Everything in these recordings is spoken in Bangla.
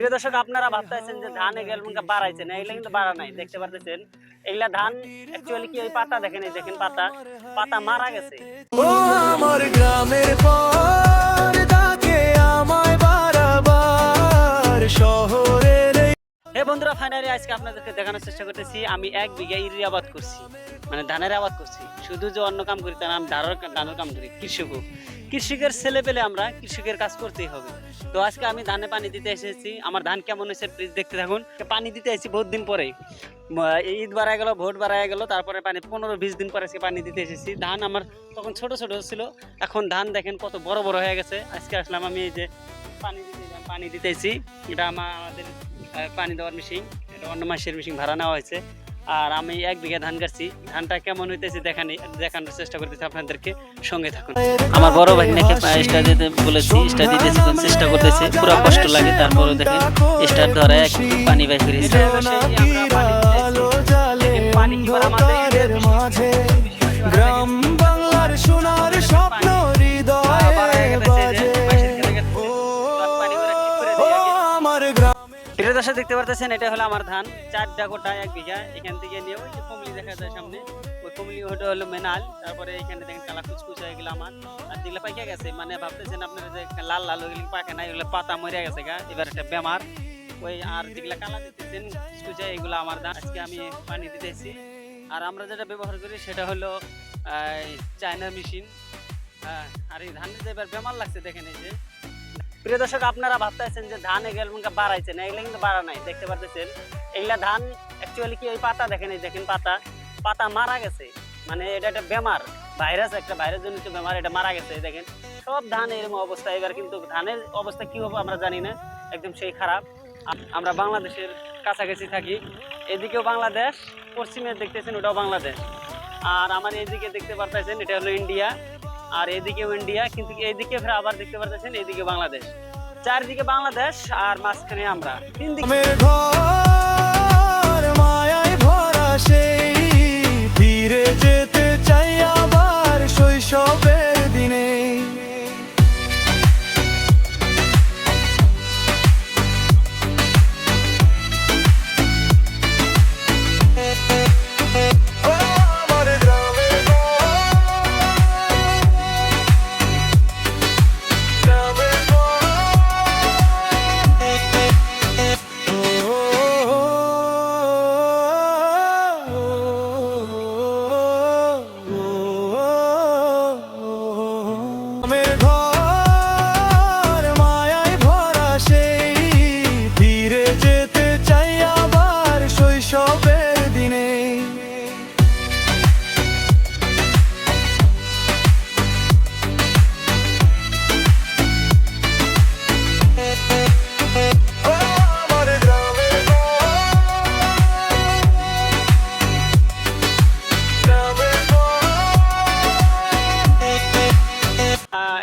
প্রিয় দর্শক, আপনারা ভাবতেছেন যে ধান এগুলো বাড়াইছে না, এগুলো কিন্তু বাড়া নাই। দেখতে পারতেছেন এগুলা ধান অ্যাকচুয়ালি কি ওই পাতা দেখেন, এই দেখেন পাতা পাতা মারা গেছে। ও আমার গ্রামের পর ডাকে আমায় বারবার শহরের। হে বন্ধুরা, ফাইনালি আজকে আপনাদেরকে দেখানোর চেষ্টা করতেছি আমি 1 বিঘা ইরি আবাদ করছি, মানে ধানের আবাদ করছি। শুধু যে অন্য কাম করি তা না, আমি ধানের কাম করি। কৃষকের ছেলে পেলে আমরা কৃষকের কাজ করতেই হবে। তো আজকে আমি ধানে পানি দিতে এসেছি। আমার ধান কেমন হয়েছে প্লিজ দেখতে থাকুন। পানি দিতে এসেছি বহুত দিন পরে, ঈদ বাড়ায় গেল, ভোট বাড়ায় গেল, তারপরে পানি 15-20 দিন পরে আজকে পানি দিতে এসেছি। ধান আমার তখন ছোট ছোট ছিল, এখন ধান দেখেন কত বড় বড় হয়ে গেছে। আজকে আসলাম আমি এই যে পানি দিতেছি। এটা আমাদের পানি দেওয়ার মেশিন, এটা অন্য মাসের মেশিন ভাড়া নেওয়া হয়েছে। আর আমি 1 বিঘা ধান কাটছি। ধানটা কেমন হইতেছে দেখানোর চেষ্টা করতেছি আপনাদেরকে, সঙ্গে থাকুন। আমার বড় ভাই নাকি স্টার দিতে বলেছি, স্টার দিতেছি, চেষ্টা করতেছি, পুরো কষ্ট লাগে। তারপরে দেখেন স্টার ধরে পানি বাই করে পানি আমাদের মাঝে গ্রাম বাংলার সোনার স্বপ্ন হৃদয়ে বাজে। আমার গ্রাম প্রিয় দর্শক, দেখতে পারতেছেন এটা হলো আমার ধান, 4টা গোটা 1 বিঘা। এখান থেকে নিয়ে ওই যে কমলি দেখা যায় সামনে, ওই কমলি ওটা হলো মেনাল। তারপরে এখানে দেখেন কালা কুচকুচ হয়ে গেল আমার। আর যেগুলো পাইকে গেছে, মানে ভাবতেছেন আপনারা যে লাল লাল ওইগুলো পাকে না, এগুলো পাতা মরে গেছে গা, এবার একটা বেমার ওই। আর যেগুলো কালা দিতেছেন কুচকুচে, এগুলো আমার ধান। আজকে আমি পানি দিতেছি। আর আমরা যেটা ব্যবহার করি সেটা হলো চায়না মেশিন। আর এই ধানের যে এবার বেমার লাগছে দেখেন এই যে। প্রিয় দর্শক, আপনারা ভাবতেছেন যে ধান এগুলো বাড়াইছে না, এগুলো কিন্তু বাড়া নাই। দেখতে পারতেছেন এগুলা ধান অ্যাকচুয়ালি কি ওই পাতা দেখেন, এই দেখেন পাতা মারা গেছে। মানে এটা একটা বেমার, একটা ভাইরাস জনিত বেমার, এটা মারা গেছে। দেখেন সব ধান এরকম অবস্থা। এবার কিন্তু ধানের অবস্থা কি হবে আমরা জানি না, একদম সেই খারাপ। আমরা বাংলাদেশের কাছাকাছি থাকি, এদিকেও বাংলাদেশ, পশ্চিমে দেখতেছেন ওটাও বাংলাদেশ। আর আমার এইদিকে দেখতে পারতেছেন এটা হলো ইন্ডিয়া, আর এদিকেও ইন্ডিয়া, কিন্তু এইদিকে ফের আবার দেখতে পারতেছেন এইদিকে বাংলাদেশ। চারদিকে বাংলাদেশ আর মাঝখানে আমরা। 3 দিকে ঘর মায়ায় ভরা, সেই ফিরে যেতে চাই আবার শৈশবের দিনে। ঘর মায়ায় ভরা, সেই ফিরে যেতে চাই আবার শৈশবের দিনে।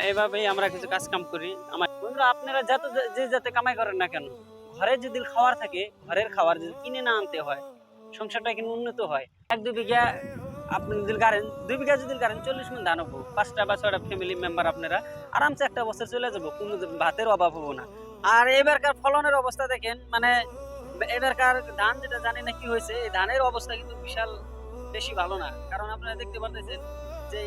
এভাবেই আমরা কিছু কাজ কাম করি। আমার বন্ধুরা, আপনারা যে যাতে কামাই করেন না কেন, ঘরে যদি খাওয়ার থাকে, ঘরের খাবার যদি কিনে না আনতে হয়, সংসারটা কিন্তু উন্নত হয়। 1-2 বিঘা আপনি যদি গাড়েন, 2 বিঘা যদি গাড়েন, 40 মণ ধান হবো। 5টা বা 6টা ফ্যামিলি মেম্বার আপনারা আরামসে একটা বছর চলে যাবো, কোনো ভাতের অভাব হবো না। আর এবারকার ফলনের অবস্থা দেখেন, মানে এবারকার ধান যেটা জানি না কি হয়েছে, এই ধানের অবস্থা কিন্তু বিশাল বেশি ভালো না। কারণ আপনারা দেখতে পারতেছেন যে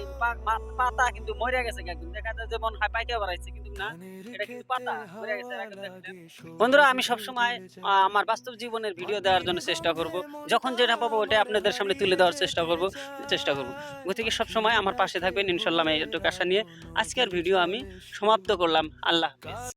পাতা কিন্তু মরে গেছে একদম। দেখা যায় যেমন পাইকে বাড়াইছে, কিন্তু না, এটা কিন্তু পাতা মরে গেছে একদম। বন্ধুরা, আমি সবসময় আমার বাস্তব জীবনের ভিডিও দেওয়ার জন্য চেষ্টা করব। যখন যেটা পাবো ওটা আপনাদের সামনে তুলে দেওয়ার চেষ্টা করব। গতিকে সবসময় আমার পাশে থাকবেন ইনশাল্লাহ। আমি এটুকু আশা নিয়ে আজকের ভিডিও আমি সমাপ্ত করলাম। আল্লাহ হাফেজ।